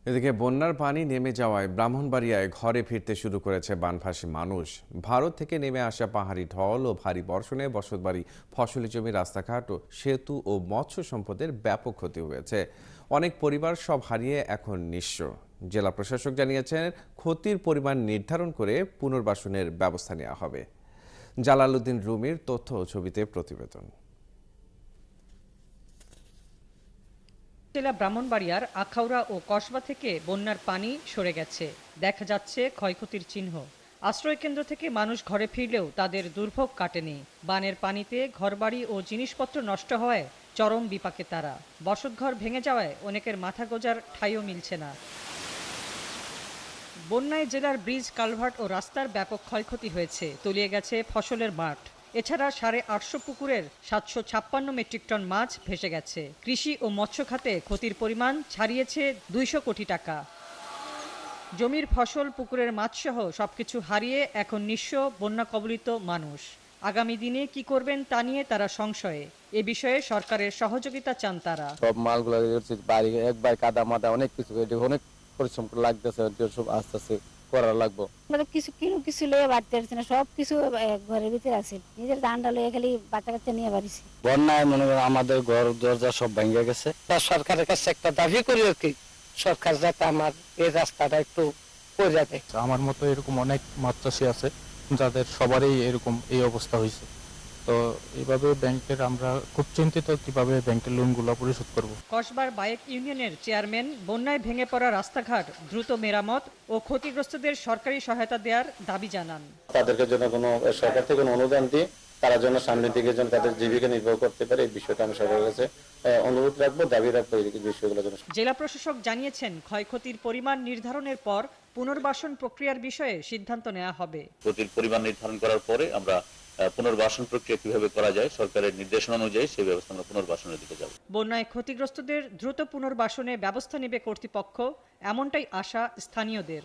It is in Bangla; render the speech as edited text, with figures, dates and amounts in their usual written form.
এদিকে বন্যার পানি নেমে যাওয়ায় ব্রাহ্মণবাড়িয়ায় ঘরে ফিরতে শুরু করেছে বানভাসী মানুষ। ভারত থেকে নেমে আসা পাহাড়ি ঢল ও ভারী বর্ষণে বসতবাড়ি, ফসলি জমি, রাস্তাঘাট ও সেতু ও মৎস্য সম্পদের ব্যাপক ক্ষতি হয়েছে। অনেক পরিবার সব হারিয়ে এখন নিঃস্ব। জেলা প্রশাসক জানিয়েছেন, ক্ষতির পরিমাণ নির্ধারণ করে পুনর্বাসনের ব্যবস্থা নেওয়া হবে। জালালউদ্দিন রুমির তথ্য ও ছবিতে প্রতিবেদন। জেলা ব্রাহ্মণবাড়িয়ার আখাউড়া ও কসবা থেকে বন্যার পানি সরে গেছে, দেখা যাচ্ছে ক্ষয়ক্ষতির চিহ্ন। আশ্রয়কেন্দ্র থেকে মানুষ ঘরে ফিরলেও তাদের দুর্ভোগ কাটেনি। বানের পানিতে ঘরবাড়ি ও জিনিসপত্র নষ্ট হওয়ায় চরম বিপাকে তারা। বসতঘর ভেঙে যাওয়ায় অনেকের মাথা গোঁজার ঠাঁইও মিলছে না। বন্যায় জেলার ব্রিজ, কালভার্ট ও রাস্তার ব্যাপক ক্ষয়ক্ষতি হয়েছে, তলিয়ে গেছে ফসলের মাঠ। এছাড়া 850 পুকুরের 756 মেট্রিক টন মাছ ভেসে গেছে। কৃষি ও মৎস্য খাতে ক্ষতির পরিমাণ ছাড়িয়েছে 200 কোটি টাকা। জমির ফসল, পুকুরের মাছসহ সবকিছু হারিয়ে এখন নিঃস্ব বন্যা কবলিত মানুষ। আগামী দিনে কি করবেন তা নিয়ে তারা সংশয়ে। এ বিষয়ে সরকারের সহযোগিতা চান তারা। সব মালগুলো বাড়ি একবার কাদা মাদা অনেক কিছু, অনেক পরিশ্রম লাগতেছে, সব আস্তে আস্তে করা লাগবে। কিছু লয়ে বাড়তে পারছি না, সব কিছু ঘরের ভিতরে আছে। নিজের ধানটা লয়ে খালি বাচ্চা কাচ্চা নিয়ে বাড়িছি। বন্যায় মনে করেন আমাদের ঘর দরজা সব ভেঙে গেছে। সরকারের কাছে একটা দাবি করি আর কি, সরকার যাতে আমার এই রাস্তাটা একটু করে দেয়। আমার মতো এরকম অনেক মাছ চাষি আছে যাদের সবারই এরকম এই অবস্থা হয়েছে। তো এইভাবে ব্যাংকের আমরা খুব চিন্তিত কিভাবে ব্যাংকের লোনগুলো পরিশোধ করব। কসবার বায়েক ইউনিয়নের চেয়ারম্যান বন্যায় ভেঙে পড়া রাস্তাঘাট দ্রুত মেরামত ও ক্ষতিগ্রস্তদের সরকারি সহায়তা দেওয়ার দাবি জানান। তাদেরকে জন্য কোনো সরকার থেকে কোনো অনুদান দিয়ে তারা যেন সামনের দিকে যেন তাদের জীবিকা নির্বাহ করতে পারে, এই বিষয়টা আমি সরকারের কাছে অনুরোধ রাখবো, দাবি রাখবো এই বিষয়গুলো যেন। জেলা প্রশাসক জানিয়েছেন, ক্ষয়ক্ষতির পরিমাণ নির্ধারণের পর পুনর্বাসন প্রক্রিয়ার বিষয়ে সিদ্ধান্ত নেওয়া হবে। ক্ষতির পরিমাণ নির্ধারণ করার পরে আমরা পুনর্বাসন প্রক্রিয়া কিভাবে করা যায় সরকারের নির্দেশনা অনুযায়ী সেই ব্যবস্থা আমরা পুনর্বাসনের দিকে যাব। বন্যায় ক্ষতিগ্রস্তদের দ্রুত পুনর্বাসনে ব্যবস্থা নেবে কর্তৃপক্ষ, এমনটাই আশা স্থানীয়দের।